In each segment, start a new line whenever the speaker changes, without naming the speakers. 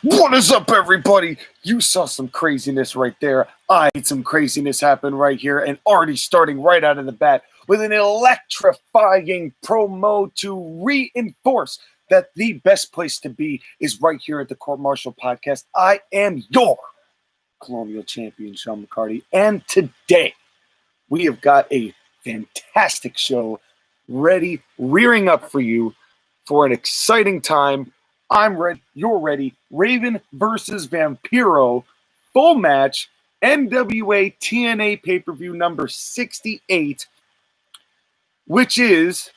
What is up, everybody? You saw some craziness right there. I had some craziness happen right here, and already starting right out of the bat with an electrifying promo to reinforce that the best place to be is right here at the Court Martial Podcast. I am your Colonial Champion, Sean McCarty, and today we have got a fantastic show ready, rearing up for you for an exciting time. I'm ready. You're ready. Raven versus Vampiro, full match, NWA TNA pay-per-view number 68, which is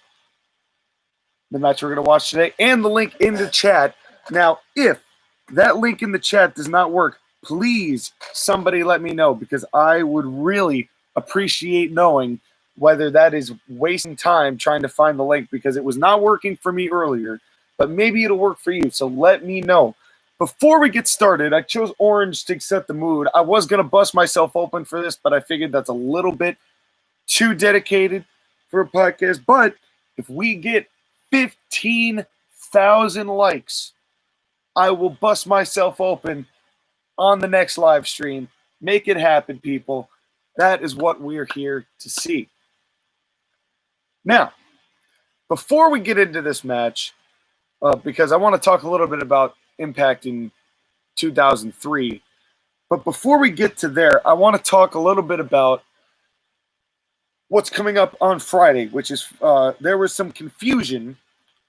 the match we're going to watch today, and the link in the chat. Now, if that link in the chat does not work, please somebody let me know, because I would really appreciate knowing whether that is wasting time trying to find the link, because it was not working for me earlier. But maybe it'll work for you, so let me know. Before we get started, I chose orange to set the mood. I was going to bust myself open for this, but I figured that's a little bit too dedicated for a podcast. But if we get 15,000 likes, I will bust myself open on the next live stream. Make it happen, people. That is what we're here to see. Now, before we get into this match, because I want to talk a little bit about Impact in 2003. But before we get to there, I want to talk a little bit about what's coming up on Friday, which is there was some confusion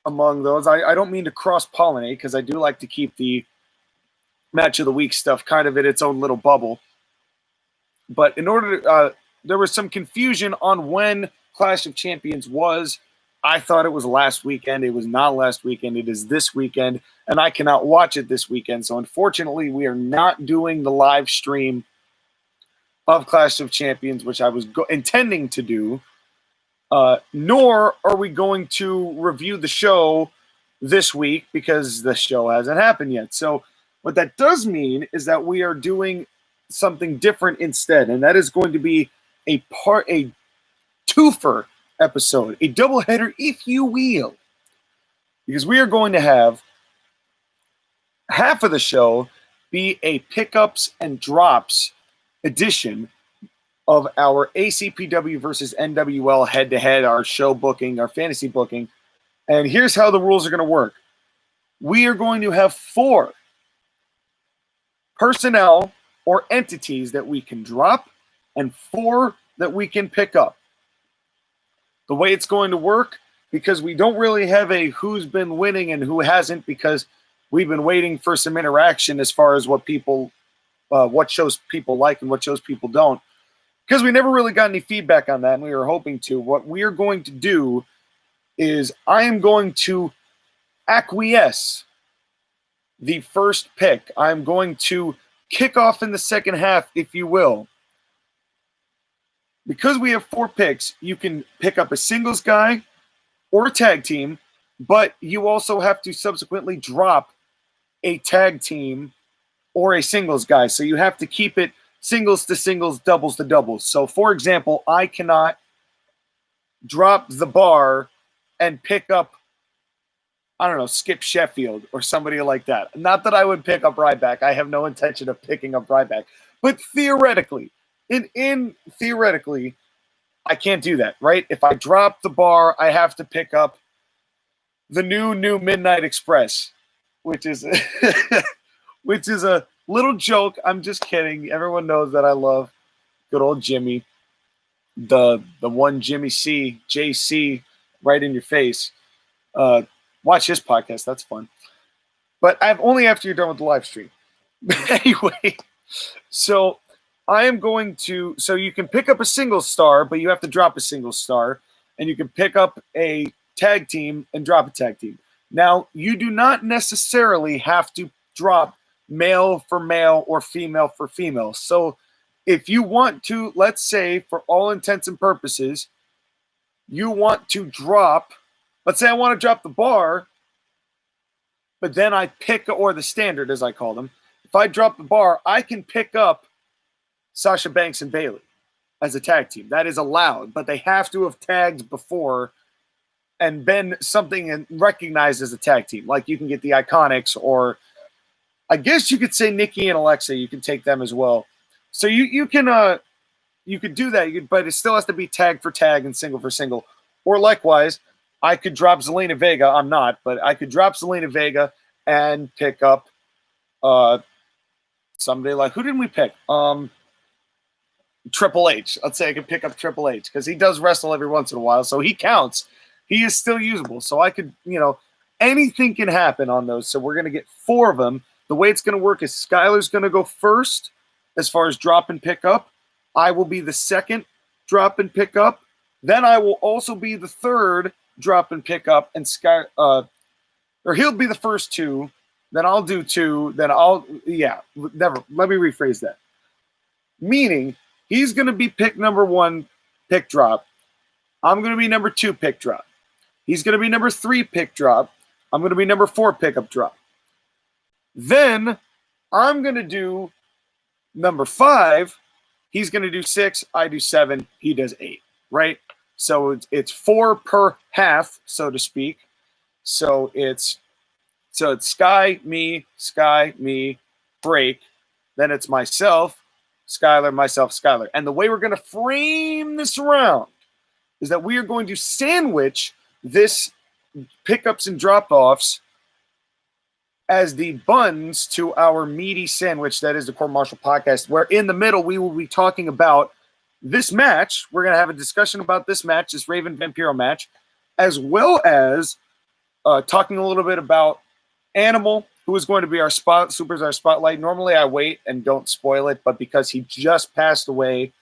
among those. I don't mean to cross-pollinate, because I do like to keep the Match of the Week stuff kind of in its own little bubble. But in order to, there was some confusion on when Clash of Champions was. I thought it was last weekend. It was not last weekend. It is this weekend, and I cannot watch it this weekend. So unfortunately, we are not doing the live stream of Clash of Champions, which I was intending to do, nor are we going to review the show this week, because the show hasn't happened yet. So what that does mean is that we are doing something different instead, and that is going to be a twofer episode, a doubleheader, if you will, because we are going to have half of the show be a pickups and drops edition of our ACPW versus NWL head-to-head, our show booking, our fantasy booking. And here's how the rules are going to work. We are going to have 4 personnel or entities that we can drop and 4 that we can pick up. The way it's going to work, because we don't really have a who's been winning and who hasn't, because we've been waiting for some interaction as far as what people, what shows people like and what shows people don't, because we never really got any feedback on that, and we were hoping to. What we are going to do is I am going to acquiesce the first pick. I'm going to kick off in the second half, if you will. Because we have 4 picks, you can pick up a singles guy or a tag team, but you also have to subsequently drop a tag team or a singles guy. So you have to keep it singles to singles, doubles to doubles. So, for example, I cannot drop the bar and pick up, I don't know, Skip Sheffield or somebody like that. Not that I would pick up Ryback. I have no intention of picking up Ryback. But theoretically, theoretically, I can't do that, right? If I drop the bar, I have to pick up the new Midnight Express, which is which is a little joke. I'm just kidding. Everyone knows that I love good old Jimmy, the one Jimmy C, JC, right in your face. Watch his podcast. That's fun. But I've only after you're done with the live stream. Anyway, so I am going to, so you can pick up a single star, but you have to drop a single star, and you can pick up a tag team and drop a tag team. Now, you do not necessarily have to drop male for male or female for female. So if you want to, let's say for all intents and purposes, you want to drop, let's say I want to drop the bar, but then I pick, or the standard as I call them. If I drop the bar, I can pick up Sasha Banks and Bayley as a tag team. That is allowed, but they have to have tagged before and been something recognized as a tag team. Like you can get the Iconics or I guess you could say Nikki and Alexa. You can take them as well. So you could do that, but it still has to be tag for tag and single for single. Or likewise, I could drop Zelina Vega. I'm not, but I could drop Zelina Vega and pick up somebody like, who didn't we pick? Triple H. Let's say I could pick up Triple H because he does wrestle every once in a while, so he counts. He is still usable. So I could, anything can happen on those. So we're going to get 4 of them. The way it's going to work is Skylar's going to go first as far as drop and pick up. I will be the second drop and pick up. Then I will also be the third drop and pick up, and or he'll be the first 2. Then I'll do 2. Then let me rephrase that. Meaning he's going to be pick number 1 pick drop. I'm going to be number 2 pick drop. He's going to be number 3 pick drop. I'm going to be number 4 pickup drop. Then I'm going to do number 5. He's going to do 6. I do 7. He does 8. Right? So it's 4 per half, so to speak. So it's Sky, me, break. Then it's myself, Skylar, myself, Skylar. And the way we're going to frame this round is that we are going to sandwich this pickups and drop-offs as the buns to our meaty sandwich that is the Court Martial podcast, where in the middle we will be talking about this match. We're going to have a discussion about this match, this Raven Vampiro match, as well as talking a little bit about Animal, who is going to be our superstar spotlight. Normally I wait and don't spoil it, but because he just passed away,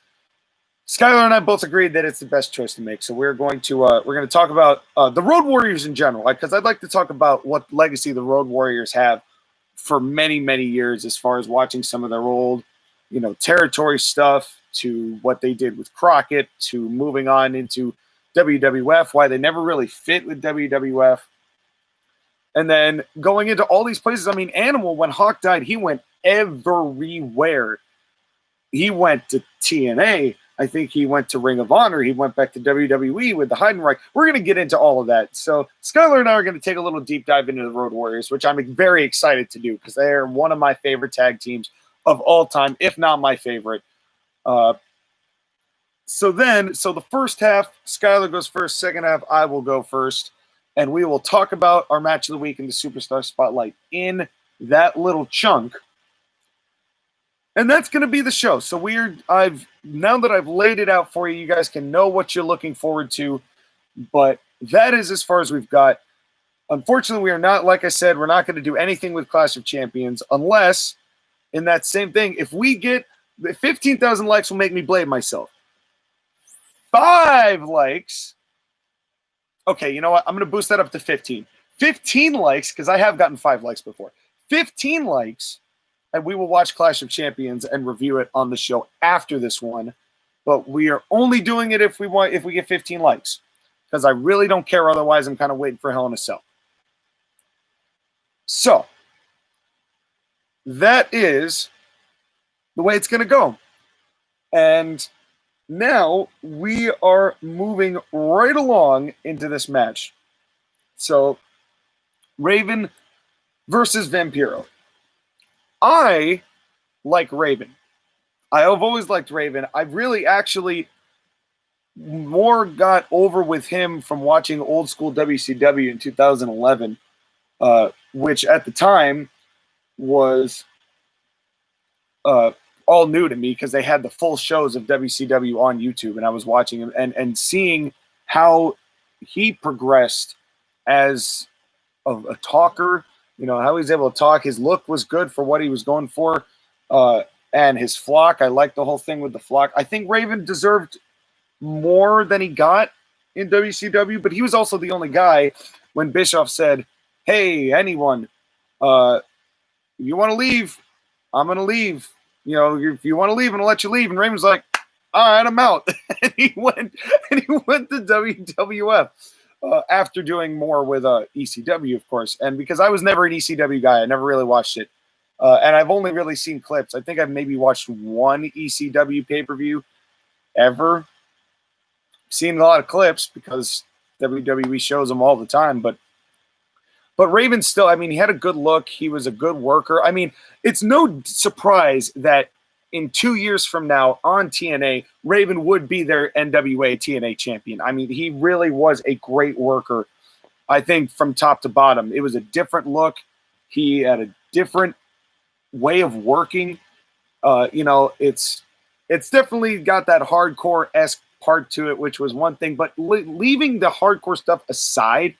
Skylar and I both agreed that it's the best choice to make. So we're going to talk about the Road Warriors in general, because I'd like to talk about what legacy the Road Warriors have for many, many years, as far as watching some of their old, territory stuff, to what they did with Crockett, to moving on into WWF, why they never really fit with WWF. And then going into all these places. I mean, Animal, when Hawk died, he went everywhere. He went to TNA. I think he went to Ring of Honor. He went back to WWE with the Heidenreich. We're going to get into all of that. So Skylar and I are going to take a little deep dive into the Road Warriors, which I'm very excited to do because they are one of my favorite tag teams of all time, if not my favorite. So the first half, Skylar goes first. Second half, I will go first. And we will talk about our match of the week in the Superstar Spotlight in that little chunk. And that's going to be the show. So now that I've laid it out for you, you guys can know what you're looking forward to. But that is as far as we've got. Unfortunately, we are not, like I said, we're not going to do anything with Clash of Champions unless, in that same thing, if we get 15,000 likes will make me blame myself. 5 likes. Okay, you know what? I'm going to boost that up to 15. 15 likes, because I have gotten 5 likes before. 15 likes, and we will watch Clash of Champions and review it on the show after this one. But we are only doing it if we get 15 likes, because I really don't care. Otherwise, I'm kind of waiting for Hell in a Cell. So that is the way it's going to go. And now we are moving right along into this match. So Raven versus Vampiro. I like Raven. I have always liked Raven. I really actually more got over with him from watching old school WCW in 2011, which at the time was all new to me because they had the full shows of WCW on YouTube, and I was watching him and seeing how he progressed as a talker, how he's able to talk. His look was good for what he was going for, and his flock. I liked the whole thing with the flock. I think Raven deserved more than he got in WCW, but he was also the only guy when Bischoff said, "Hey, anyone, if you want to leave, I'm going to leave. If you want to leave, I'm going to let you leave." And Raven's like, "All right, I'm out." and he went to WWF after doing more with ECW, of course. And because I was never an ECW guy, I never really watched it. And I've only really seen clips. I think I've maybe watched one ECW pay-per-view ever. Seen a lot of clips because WWE shows them all the time. But But Raven still, I mean, he had a good look. He was a good worker. I mean, it's no surprise that in 2 years from now on TNA, Raven would be their NWA TNA champion. I mean, he really was a great worker, I think, from top to bottom. It was a different look. He had a different way of working. You know, it's definitely got that hardcore-esque part to it, which was one thing. But leaving the hardcore stuff aside,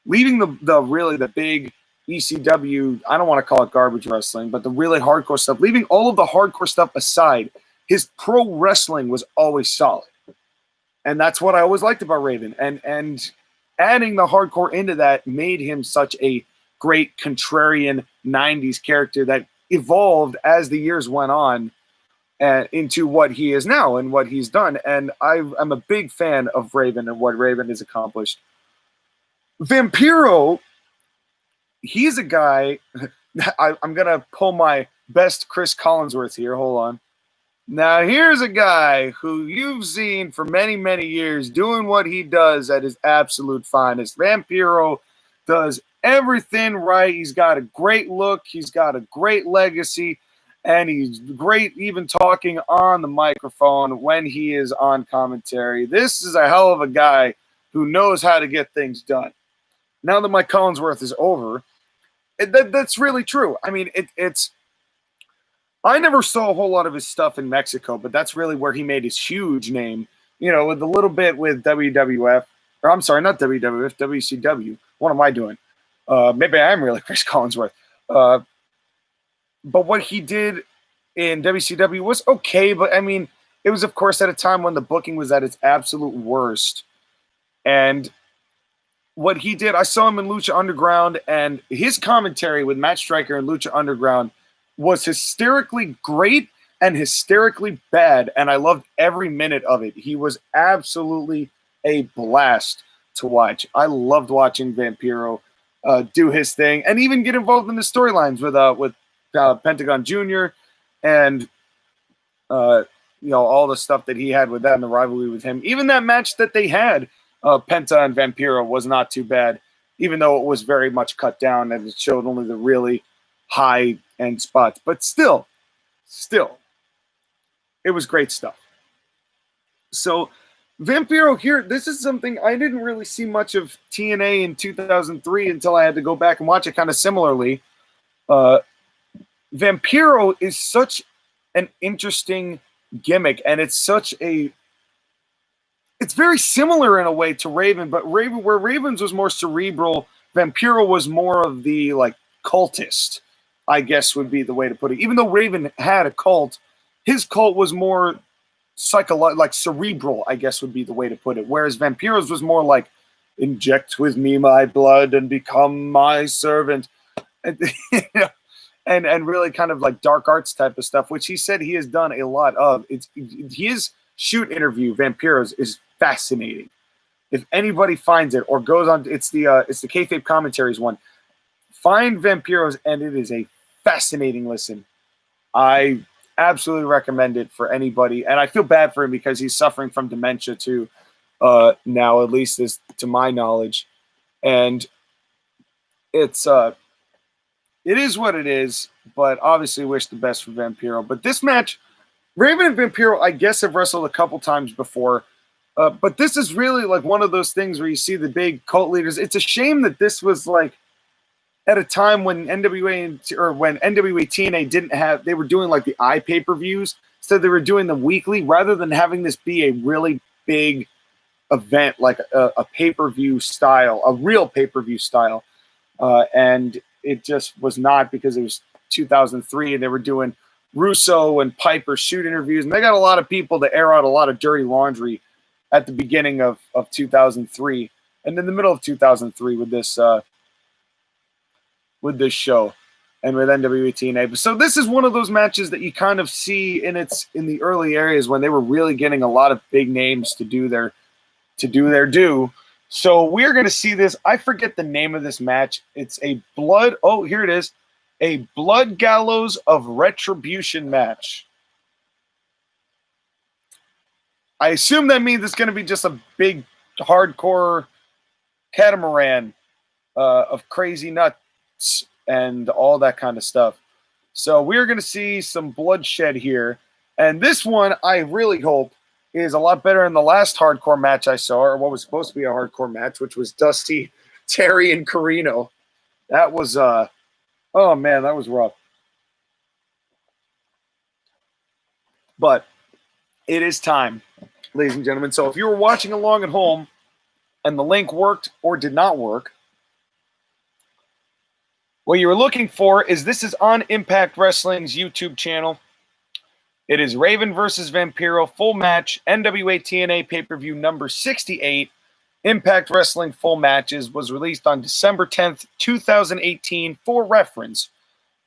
leaving the big ECW, I don't want to call it garbage wrestling, but the really hardcore stuff, leaving all of the hardcore stuff aside, his pro wrestling was always solid. And that's what I always liked about Raven. And adding the hardcore into that made him such a great contrarian 90s character that evolved as the years went on into what he is now and what he's done. And I'm a big fan of Raven and what Raven has accomplished. Vampiro, he's a guy, I'm going to pull my best Chris Collinsworth here. Hold on. Now, here's a guy who you've seen for many, many years doing what he does at his absolute finest. Vampiro does everything right. He's got a great look. He's got a great legacy. And he's great even talking on the microphone when he is on commentary. This is a hell of a guy who knows how to get things done. Now that my Collinsworth is over, that's really true. I mean, it's I never saw a whole lot of his stuff in Mexico, but that's really where he made his huge name, you know, with a little bit with WWF, or I'm sorry, not WWF, WCW. What am I doing? Maybe I am really Chris Collinsworth. But what he did in WCW was okay, but I mean, it was, of course, at a time when the booking was at its absolute worst. And what he did, I saw him in Lucha Underground, and his commentary with Matt Striker in Lucha Underground was hysterically great and hysterically bad, and I loved every minute of it. He was absolutely a blast to watch. I loved watching Vampiro do his thing and even get involved in the storylines with Pentagon Jr. and you know, all the stuff that he had with that and the rivalry with him. Even that match that they had, Penta and Vampiro, was not too bad, even though it was very much cut down and it showed only the really high-end spots. But still, it was great stuff. So Vampiro here, this is something I didn't really see much of TNA in 2003 until I had to go back and watch it kind of similarly. Vampiro is such an interesting gimmick, and it's very similar in a way to Raven, but where Raven's was more cerebral, Vampiro was more of the like cultist, I guess would be the way to put it. Even though Raven had a cult, his cult was more like cerebral, I guess would be the way to put it. Whereas Vampiro's was more like, inject with me my blood and become my servant. And, you know, and really kind of like dark arts type of stuff, which he said he has done a lot of. His shoot interview, Vampiro's, is fascinating. If anybody finds it or goes on, it's the Kayfabe Commentaries one. Find Vampiro's, and it is a fascinating listen. I absolutely recommend it for anybody, and I feel bad for him because he's suffering from dementia too. Now, at least is to my knowledge, and it is what it is. But obviously, wish the best for Vampiro. But this match, Raven and Vampiro, I guess, have wrestled a couple times before. But this is really like one of those things where you see the big cult leaders. It's a shame that this was like at a time when NWA TNA didn't have, they were doing like the pay-per-views. So they were doing them weekly rather than having this be a really big event, like a pay-per-view style, a real pay-per-view style. And it just was not, because it was 2003 and they were doing Russo and Piper shoot interviews. And they got a lot of people to air out a lot of dirty laundry at the beginning of 2003 and in the middle of 2003 with this show and with NWA TNA. So this is one of those matches that you kind of see in the early areas when they were really getting a lot of big names to do their due. So we're going to see this. I forget the name of this match. It's a here it is. A Blood Gallows of Retribution match. I assume that means it's going to be just a big hardcore catamaran of crazy nuts and all that kind of stuff. So we're going to see some bloodshed here. And this one, I really hope, is a lot better than the last hardcore match I saw, or what was supposed to be a hardcore match, which was Dusty, Terry, and Carino. That was, oh man, that was rough. But it is time, ladies and gentlemen. So if you were watching along at home and the link worked or did not work, what you were looking for is this is on Impact Wrestling's YouTube channel. It is Raven versus Vampiro full match, NWA TNA pay-per-view number 68. Impact Wrestling full matches was released on December 10th, 2018 for reference.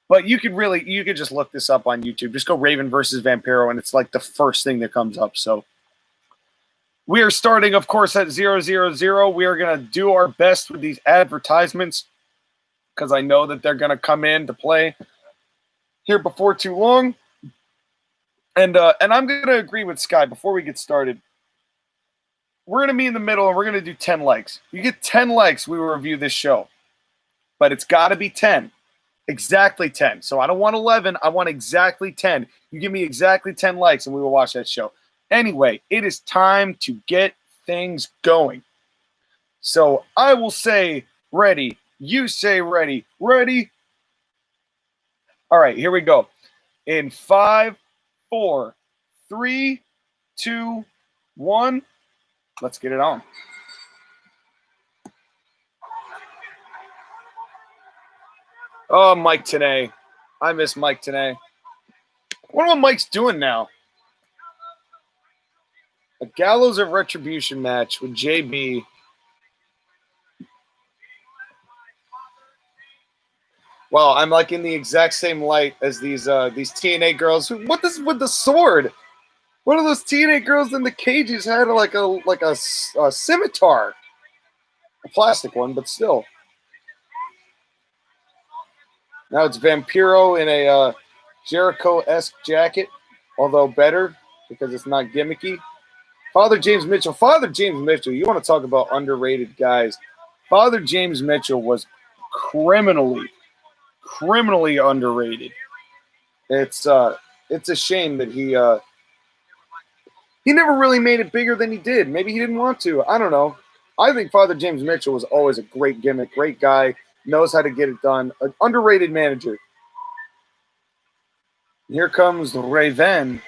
But you could just look this up on YouTube. Just go Raven versus Vampiro, and it's like the first thing that comes up. So we are starting, of course, at 000. We are going to do our best with these advertisements because I know that they're going to come in to play here before too long. And I'm going to agree with Sky before we get started. We're going to be in the middle, and we're going to do 10 likes. You get 10 likes, we will review this show. But it's got to be 10. Exactly 10. So I don't want 11. I want exactly 10. You give me exactly 10 likes, and we will watch that show. Anyway, it is time to get things going. So I will say ready. You say ready. Ready? All right, here we go. In 5, 4, 3, 2, 1. Let's get it on. Oh, Mike Tenay. I miss Mike Tenay. I wonder what Mike's doing now. A Gallows of Retribution match with JB. Wow, I'm like in the exact same light as these TNA girls. What is with the sword? One of those TNA girls in the cages had like a scimitar, a plastic one, but still. Now it's Vampiro in a Jericho-esque jacket, although better because it's not gimmicky. Father James Mitchell. Father James Mitchell, you want to talk about underrated guys. Father James Mitchell was criminally underrated. It's a shame that he never really made it bigger than he did. Maybe he didn't want to. I don't know. I think Father James Mitchell was always a great gimmick, great guy, knows how to get it done, an underrated manager. Here comes Raven.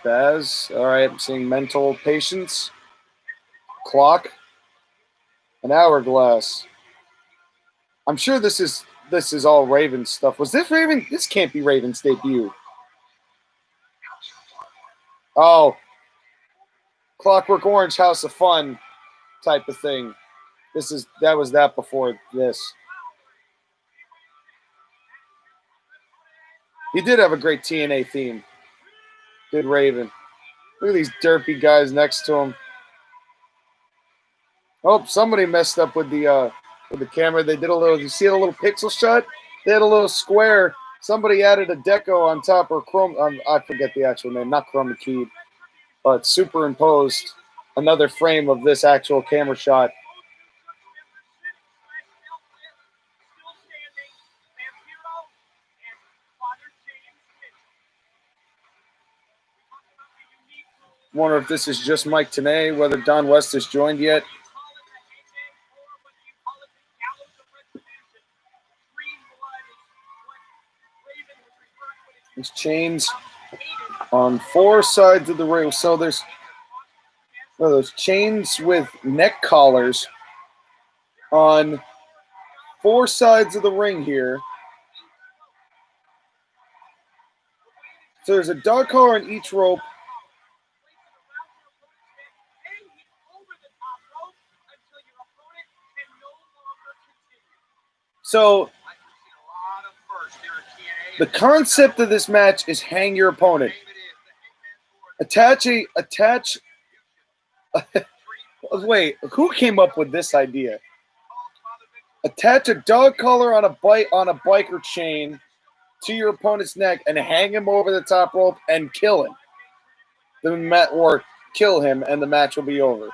Spaz. All right, I'm seeing mental patience. Clock. An hourglass. I'm sure this is all Raven stuff. Was this Raven? This can't be Raven's debut. Oh. Clockwork Orange House of Fun type of thing. That was before this. He did have a great TNA theme. Good Raven. Look at these derpy guys next to him. Oh, somebody messed up with the camera. They did a little. You see a little pixel shot? They had a little square. Somebody added a deco on top, or chrome. I forget the actual name. Not chroma keyed, but superimposed another frame of this actual camera shot. Wonder if this is just Mike Tenay, whether Don West has joined yet. These chains on 4 sides of the ring. So there's those chains with neck collars on 4 sides of the ring here. So there's a dog collar on each rope. So the concept of this match is hang your opponent. Wait, who came up with this idea? Attach a dog collar on a biker chain to your opponent's neck and hang him over the top rope and kill him. Or kill him, and the match will be over.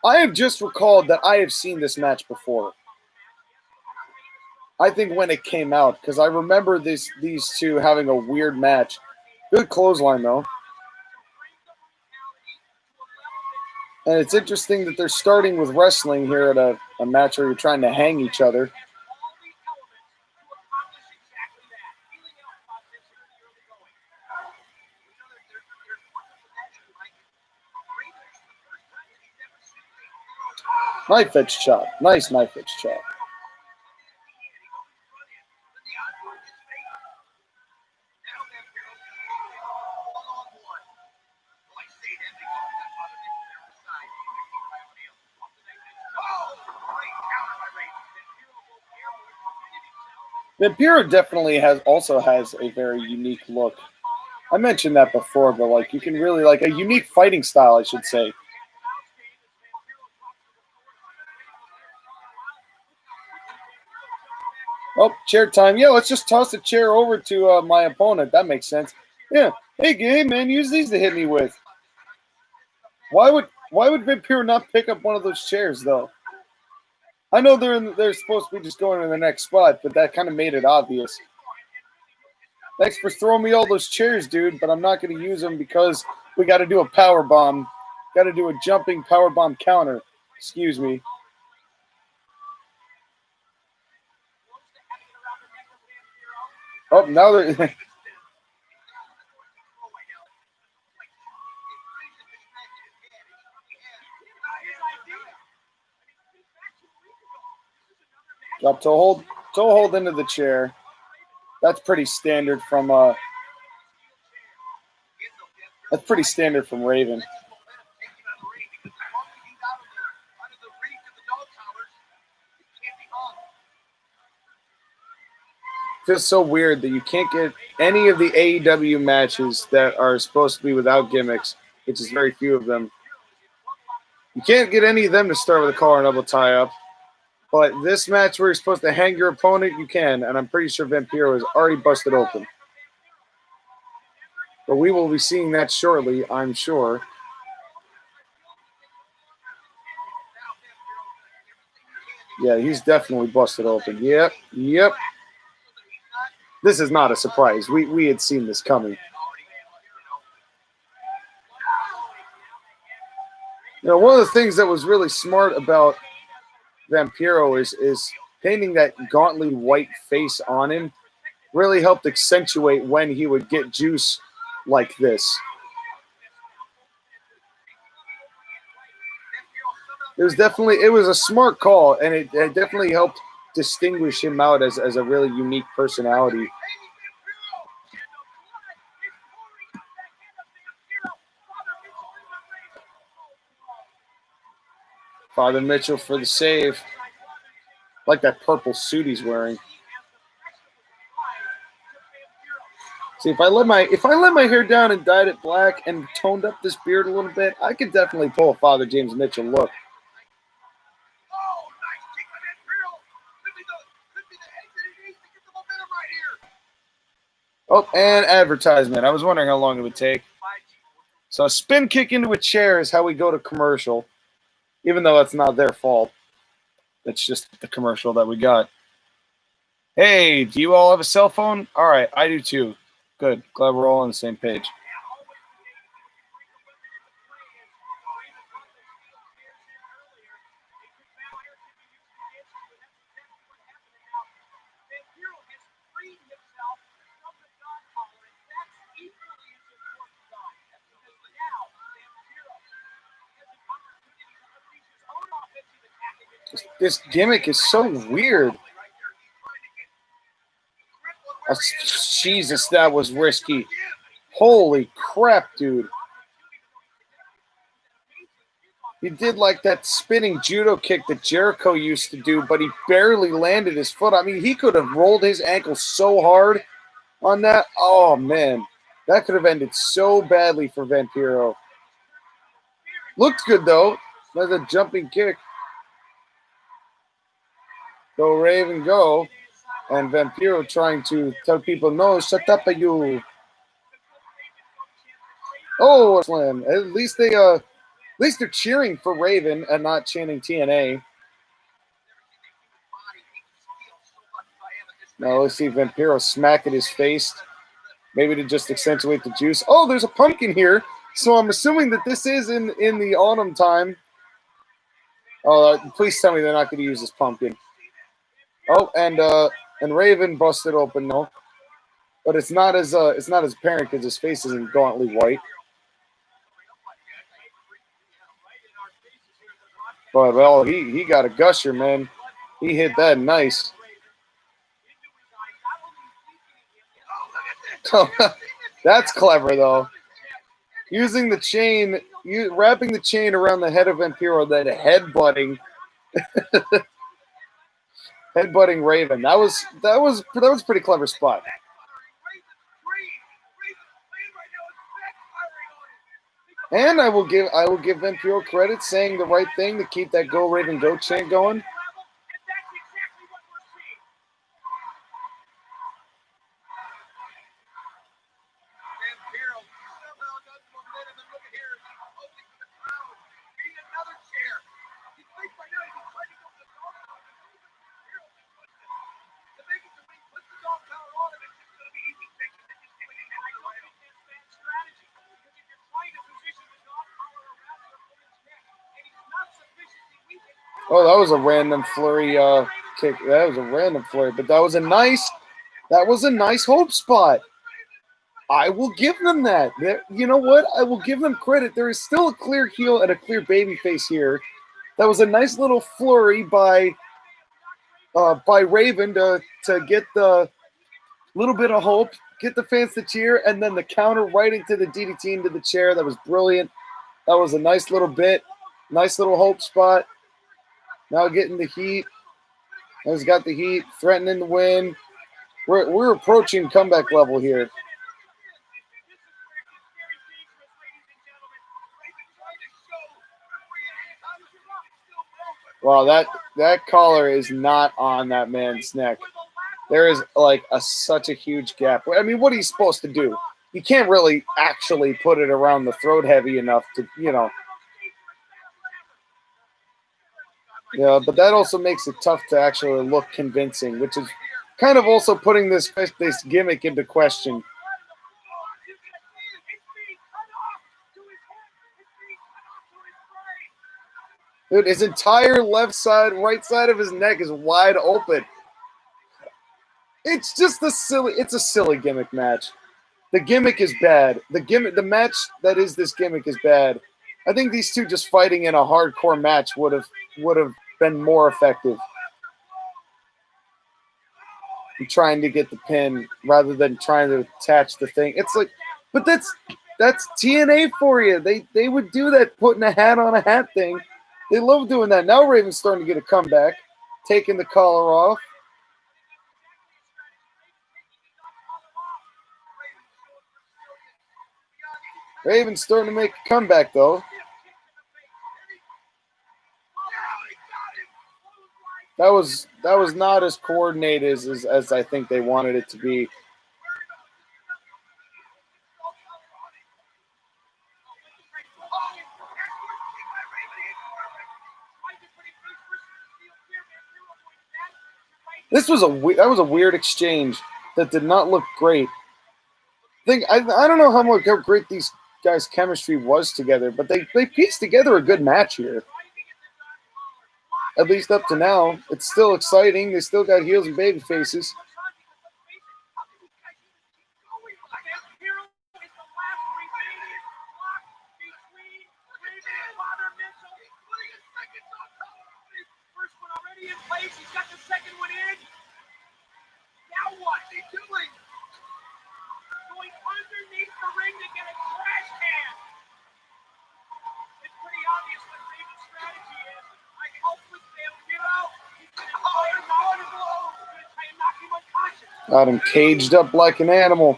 I have just recalled that I have seen this match before. I think when it came out, because I remember these two having a weird match. Good clothesline, though. And it's interesting that they're starting with wrestling here at a match where you're trying to hang each other. Knife edge chop. Nice knife edge chop. Vampiro definitely also has a very unique look. I mentioned that before, but like you can really like a unique fighting style, I should say. Oh, chair time. Yeah, let's just toss the chair over to my opponent. That makes sense. Yeah. Hey, man, use these to hit me with. Why would Vampiro not pick up one of those chairs though? I know they're supposed to be just going to the next spot, but that kind of made it obvious. Thanks for throwing me all those chairs, dude, but I'm not going to use them because we got to do a power bomb. Got to do a jumping power bomb counter. Excuse me. Oh, now they're... Drop toe hold into the chair. That's pretty standard from Raven. Feels so weird that you can't get any of the AEW matches that are supposed to be without gimmicks, which is very few of them. You can't get any of them to start with a collar and elbow tie-up. But this match where you're supposed to hang your opponent, you can, and I'm pretty sure Vampiro is already busted open. But we will be seeing that shortly, I'm sure. Yeah, he's definitely busted open. Yep. This is not a surprise. We had seen this coming. You know, one of the things that was really smart about Vampiro is painting that gauntly white face on him really helped accentuate when he would get juice like this. It was a smart call, and it definitely helped distinguish him out as a really unique personality. Father Mitchell for the save. Like that purple suit he's wearing. See, if I let my hair down and dyed it black and toned up this beard a little bit, I could definitely pull a Father James Mitchell look. Oh, and advertisement. I was wondering how long it would take. So a spin kick into a chair is how we go to commercial, even though that's not their fault. That's just the commercial that we got. Hey, do you all have a cell phone? All right, I do too. Good. Glad we're all on the same page. This gimmick is so weird. Jesus, that was risky. Holy crap, dude. He did like that spinning judo kick that Jericho used to do, but he barely landed his foot. I mean, he could have rolled his ankle so hard on that. Oh, man. That could have ended so badly for Vampiro. Looked good, though. That's a jumping kick. Go, Raven, go. And Vampiro trying to tell people, no, shut up, you. Oh, slam. At least they're cheering for Raven and not chanting TNA. Now let's see Vampiro smack at his face. Maybe to just accentuate the juice. Oh, there's a pumpkin here. So I'm assuming that this is in the autumn time. Oh, please tell me they're not going to use this pumpkin. Oh, and Raven busted open though. But it's not as apparent because his face isn't gauntly white. But well, he got a gusher, man. He hit that nice. That's clever though. Using the chain, wrapping the chain around the head of Vampiro, then headbutting, headbutting Raven. That was a pretty clever spot. And I will give Vampiro credit saying the right thing to keep that "Go Raven Go" chant going. Oh, that was a random flurry kick. That was a random flurry, but that was a nice hope spot. I will give them that. You know what? I will give them credit. There is still a clear heel and a clear baby face here. That was a nice little flurry by Raven to get the little bit of hope, get the fans to cheer, and then the counter right into the DDT into the chair. That was brilliant. That was a nice little bit. Nice little hope spot. Now getting the heat. He's got the heat, threatening to win. We're approaching comeback level here. Wow, that collar is not on that man's neck. There is like such a huge gap. I mean, what are you supposed to do? You can't really actually put it around the throat heavy enough to, you know. Yeah, but that also makes it tough to actually look convincing, which is kind of also putting this gimmick into question. Dude, his entire left side, right side of his neck is wide open. It's just a silly gimmick match. The gimmick is bad. The match that is this gimmick is bad. I think these two just fighting in a hardcore match would have been more effective. I'm trying to get the pin rather than trying to attach the thing. It's like, but that's TNA for you. They would do that, putting a hat on a hat thing. They love doing that. Now Raven's starting to get a comeback, taking the collar off. Raven's starting to make a comeback, though. That was not as coordinated as I think they wanted it to be. That was a weird exchange that did not look great. I don't know how great these guys' chemistry was together, but they pieced together a good match here. At least up to now. It's still exciting. They still got heels and baby faces. Got him caged up like an animal.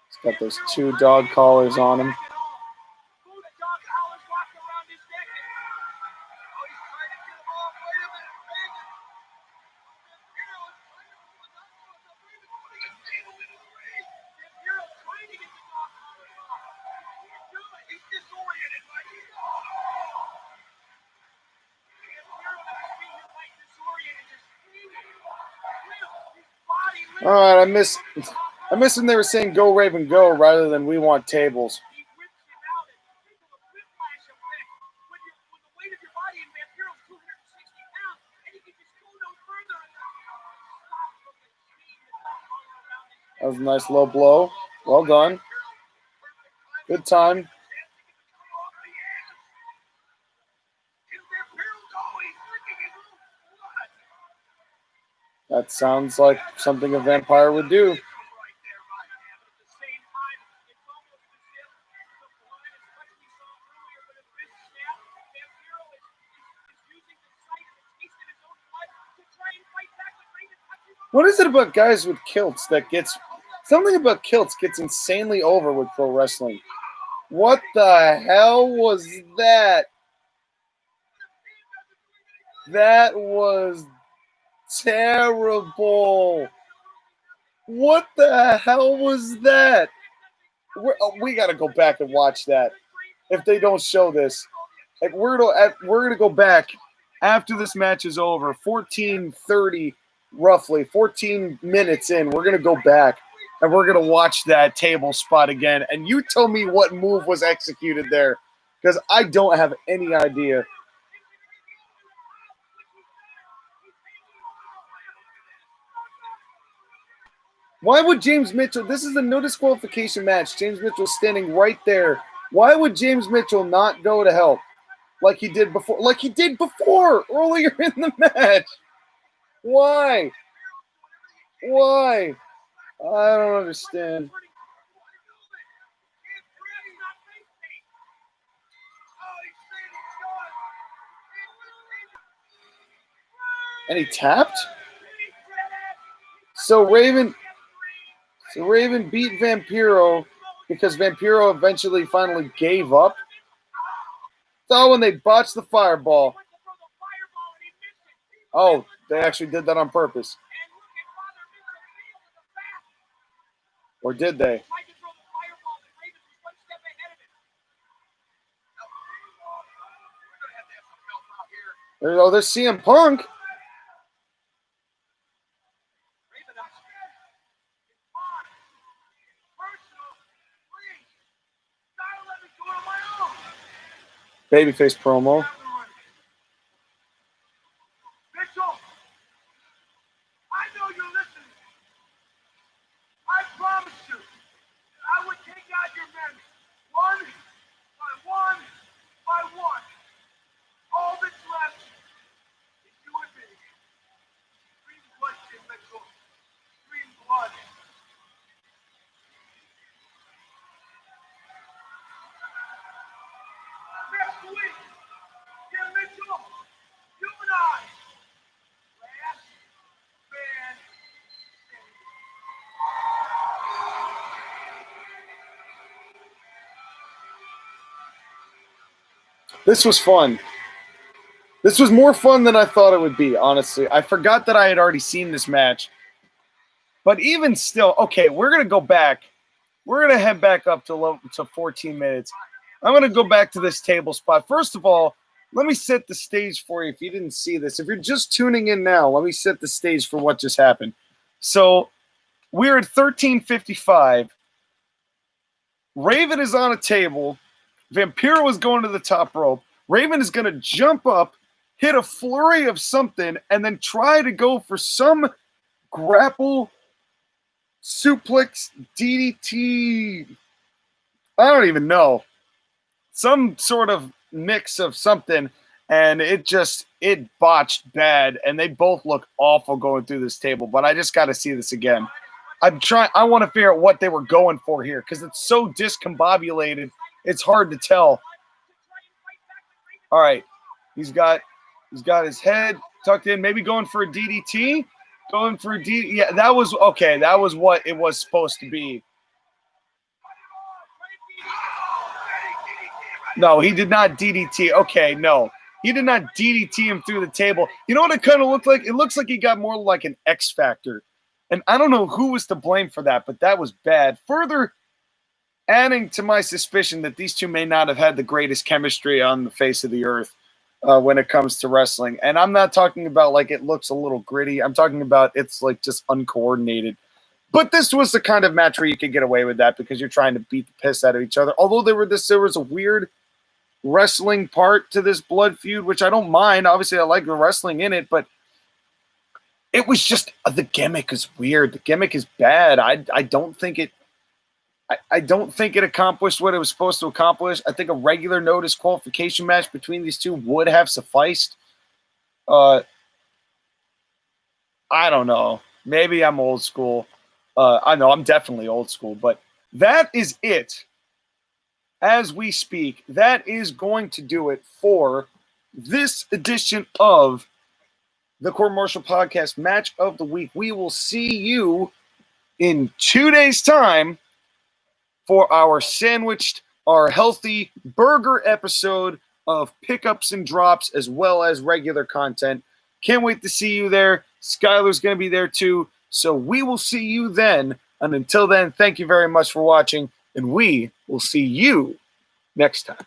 He's got those 2 dog collars on him. All right, I miss when they were saying "Go Raven, go" rather than "We want tables." That was a nice low blow. Well done. Good time. That sounds like something a vampire would do. What is it about guys with kilts that gets something about kilts gets insanely over with pro wrestling? What the hell was that? That was terrible. What the hell was that? We got to go back and watch that. If they don't show this, like we're gonna go back after this match is over. 14:30, roughly 14 minutes in. We're gonna go back and we're gonna watch that table spot again. And you tell me what move was executed there, because I don't have any idea. Why would James Mitchell? This is a no disqualification match. James Mitchell standing right there. Why would James Mitchell not go to help like he did before? Like he did before earlier in the match. Why? Why? I don't understand. And he tapped? So Raven beat Vampiro because Vampiro eventually finally gave up. Oh, when they botched the fireball. Oh, they actually did that on purpose. Or did they? There's CM Punk. Babyface promo.
Mitchell, I know you're listening. I promised you that I would take out your men one by one by one. All that's left is you and me. Dream blood, Jim Mitchell. Dream blood. Next week, Jim Mitchell, you and I. Last man standing.
This was fun. This was more fun than I thought it would be, honestly. I forgot that I had already seen this match. But even still, okay, we're going to go back. We're going to head back up to 14 minutes. I'm going to go back to this table spot. First of all, let me set the stage for you if you didn't see this. If you're just tuning in now, let me set the stage for what just happened. So we're at 13:55. Raven is on a table. Vampiro is going to the top rope. Raven is going to jump up, hit a flurry of something, and then try to go for some grapple, suplex, DDT. I don't even know. Some sort of mix of something, and it botched bad, and they both look awful going through this table, but I just got to see this again. I want to figure out what they were going for here, because it's so discombobulated, it's hard to tell. All right, he's got his head tucked in, maybe going for a DDT, yeah, that was okay, that was what it was supposed to be. No, he did not DDT. Okay, no. He did not DDT him through the table. You know what it kind of looked like? It looks like he got more like an X Factor. And I don't know who was to blame for that, but that was bad. Further adding to my suspicion that these two may not have had the greatest chemistry on the face of the earth when it comes to wrestling. And I'm not talking about like it looks a little gritty. I'm talking about it's like just uncoordinated. But this was the kind of match where you could get away with that because you're trying to beat the piss out of each other. Although there was a weird wrestling part to this blood feud, which I don't mind. Obviously, I like the wrestling in it, but it was just the gimmick is weird. The gimmick is bad. I don't think it accomplished what it was supposed to accomplish. I think a regular no disqualification match between these two would have sufficed. I don't know. Maybe I'm old school. I know I'm definitely old school, but that is it. As we speak, that is going to do it for this edition of the Court Martial Podcast Match of the Week. We will see you in 2 days' time for our healthy burger episode of pickups and drops as well as regular content. Can't wait to see you there. Skylar's going to be there too. So we will see you then. And until then, thank you very much for watching. And we will see you next time.